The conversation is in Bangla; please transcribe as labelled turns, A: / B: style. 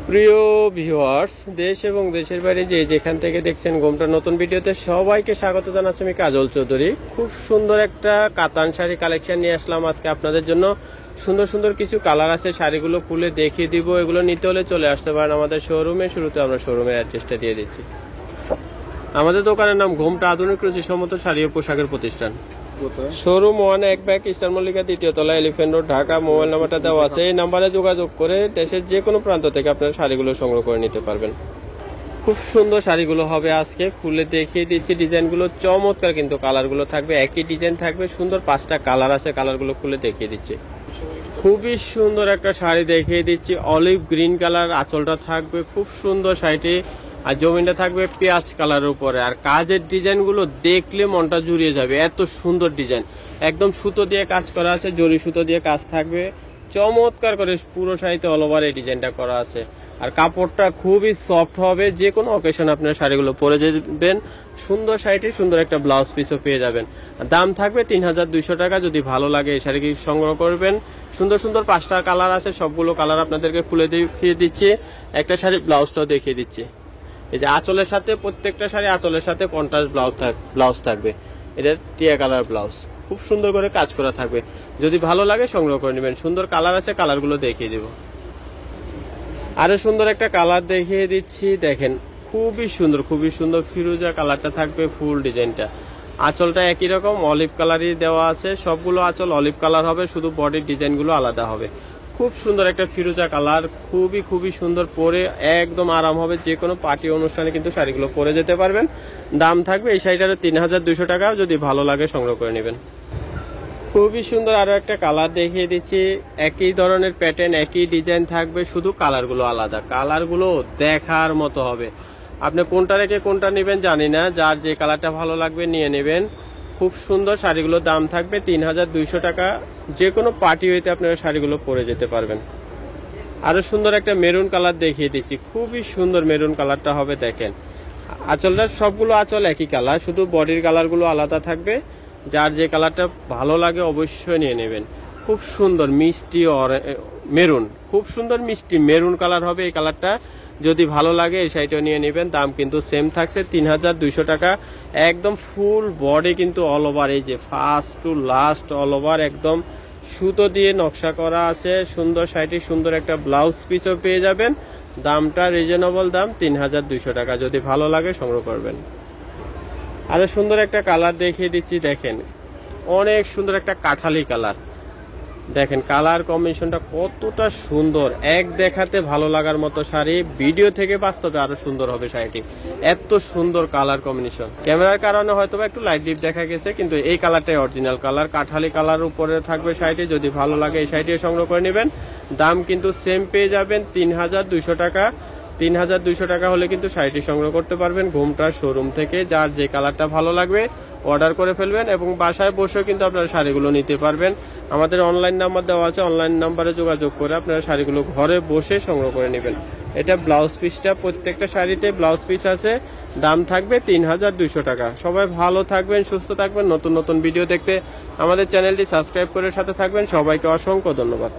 A: প্রিয় ভিউয়ার্স, দেশ এবং দেশের বাইরে যে যেখান থেকে দেখছেন ঘুমটা নতুন ভিডিওতে সবাইকে স্বাগত জানাচ্ছি। আমি কাজল চৌধুরী। খুব সুন্দর একটা কাতান শাড়ি কালেকশন নিয়ে আসলাম আজকে আপনাদের জন্য। সুন্দর সুন্দর কিছু কালার আছে, শাড়িগুলো খুলে দেখিয়ে দিব। এগুলো নিতে হলে চলে আসতে পারেন আমাদের শোরুমে। শুরুতে আমরা শোরুমের অ্যাড্রেসটা দিয়ে দিচ্ছি। আমাদের দোকানের নাম ঘুমটা আধুনিক রুচিসম্মত শাড়ি ও পোশাকের প্রতিষ্ঠান। শোরুম 1 ব্যাগ ইস্টার মল্লিকা, দ্বিতীয় তলা, এলিফ্যান্ট রোড, ঢাকা। মোবাইল নাম্বারটা দেওয়া আছে, এই নাম্বারে যোগাযোগ করে দেশের যে কোনো প্রান্ত থেকে আপনারা শাড়িগুলো সংগ্রহ করে নিতে পারবেন। খুব সুন্দর শাড়িগুলো হবে আজকে, খুলে দেখিয়ে দিচ্ছি। ডিজাইনগুলো চমৎকার, কিন্তু কালারগুলো থাকবে একই ডিজাইন থাকবে। সুন্দর 5টা কালার আছে, কালারগুলো খুলে দেখিয়ে দিচ্ছি। খুবই সুন্দর একটা শাড়ি দেখিয়ে দিচ্ছি, অলিভ গ্রিন কালার। আঁচলটা থাকবে খুব সুন্দর শাড়িটি, আর জমিনটা থাকবে পেঁয়াজ কালারের উপরে। আর কাজের ডিজাইনগুলো দেখলে মনটা জুড়িয়ে যাবে, এত সুন্দর ডিজাইন। একদম সুতো দিয়ে কাজ করা আছে, জরি সুতো দিয়ে কাজ থাকবে চমৎকার করে। পুরো শাড়িতে অল ওভার এই ডিজাইনটা করা আছে। আর কাপড়টা খুবই সফট হবে, যে কোনো অকেশন আপনার শাড়িগুলো পরে যাবেন। সুন্দর শাড়িটি, সুন্দর একটা ব্লাউজ পিসও পেয়ে যাবেন। দাম থাকবে 3200 টাকা। যদি ভালো লাগে এই শাড়িটি সংগ্রহ করবেন। সুন্দর সুন্দর 5টা কালার আছে, সবগুলো কালার আপনাদেরকে খুলে দেখিয়ে দিচ্ছি। একটা শাড়ি ব্লাউজটাও দেখিয়ে দিচ্ছি। এই যে আঁচলের সাথে, প্রত্যেকটা শাড়ি আঁচলের সাথে কন্ট্রাস্ট ব্লাউজ থাকবে। এটা টিয়া কালার ব্লাউজ, খুব সুন্দর করে কাজ করা থাকবে। যদি ভালো লাগে সংগ্রহ করে নেবেন। সুন্দর কালার আছে, কালারগুলো দেখিয়ে দেব। আরো সুন্দর একটা কালার দেখিয়ে দিচ্ছি, দেখেন খুবই সুন্দর, খুবই সুন্দর ফিরোজা কালারটা থাকবে। ফুল ডিজাইনটা, আঁচলটা একই রকম অলিভ কালারই দেওয়া আছে। সবগুলো আঁচল অলিভ কালার হবে, শুধু বডির ডিজাইনগুলো আলাদা হবে। খুব সুন্দর একটা ফিরোজা কালার, খুবই সুন্দর, পরে একদম আরাম হবে। যে কোনো পার্টি অনুষ্ঠানে কিন্তু শাড়িগুলো পরে যেতে পারবেন। দাম থাকবে এই শাড়িটারও 3200 টাকা। যদি ভালো লাগে সংগ্রহ করে নেবেন। খুবই সুন্দর আরো একটা কালার দেখিয়ে দিচ্ছি, একই ধরনের প্যাটার্ন, একই ডিজাইন থাকবে, শুধু কালারগুলো আলাদা। কালারগুলো দেখার মতো হবে। আপনি কোনটা রেখে কোনটা নেবেন জানি না, যার যে কালারটা ভালো লাগবে নিয়ে নেবেন। খুব সুন্দর শাড়িগুলোর দাম থাকবে 3200 টাকা। যে কোনো পার্টি হইতে আপনারা শাড়িগুলো পরে যেতে পারবেন। আরো সুন্দর একটা মেরুন কালার দেখিয়ে দিচ্ছি, খুবই সুন্দর মেরুন কালারটা হবে। দেখেন আঁচলটা, সবগুলো আঁচল একই কালার, শুধু বডির কালারগুলো আলাদা থাকবে। যার যে কালারটা ভালো লাগে অবশ্যই নিয়ে নেবেন। খুব সুন্দর মিষ্টি মেরুন, খুব সুন্দর মিষ্টি মেরুন কালার হবে এই কালারটা। যদি ভালো লাগে এই শাড়িটা নিয়ে নেবেন। দাম কিন্তু সেম থাকছে 3200 টাকা। একদম ফুল বডি কিন্তু অল ওভার, এই যে first to last all over একদম সুতো দিয়ে নকশা করা আছে। সুন্দর শাড়িটি, সুন্দর একটা ব্লাউজ পিসও পেয়ে যাবেন। দামটা রিজনেবল দাম 3200 টাকা। যদি ভালো লাগে সংগ্রহ করবেন। আরো সুন্দর একটা কালার দেখিয়ে দিচ্ছি, দেখেন অনেক সুন্দর একটা কাঠালি কালার। দেখেন কালার কম্বিনেশনটা কতটা সুন্দর, এক দেখাতে ভালো লাগার মতো শাড়ি। ভিডিও থেকে বাস্তবে আরো সুন্দর হবে শাড়িটি, এত সুন্দর কালার কম্বিনেশন। ক্যামেরার কারণে হয়তো একটু লাইট ডিপ দেখা গেছে, কিন্তু এই কালারটাই অরিজিনাল কালার। কাঠালি কালার উপরে থাকবে শাড়িটি। যদি ভালো লাগে এই শাড়িটি সংগ্রহ করে নেবেন। দাম কিন্তু সেম পেয়ে যাবেন 3200 টাকা। 3200 টাকা হলে কিন্তু শাড়িটি সংগ্রহ করতে পারবেন ঘুমটা শোরুম থেকে। যার যে কালারটা ভালো লাগবে অর্ডার করে ফেলবেন, এবং বাসায় বসেও কিন্তু আপনারা শাড়িগুলো নিতে পারবেন। আমাদের অনলাইন নাম্বার দেওয়া আছে, অনলাইন নাম্বারে যোগাযোগ করে আপনারা শাড়িগুলো ঘরে বসে সংগ্রহ করে নেবেন। এটা ব্লাউজ পিসটা, প্রত্যেকটা শাড়িতে ব্লাউজ পিস আছে। দাম থাকবে 3200 টাকা। সবাই ভালো থাকবেন, সুস্থ থাকবেন। নতুন নতুন ভিডিও দেখতে আমাদের চ্যানেলটি সাবস্ক্রাইব করে সাথে থাকবেন। সবাইকে অসংখ্য ধন্যবাদ।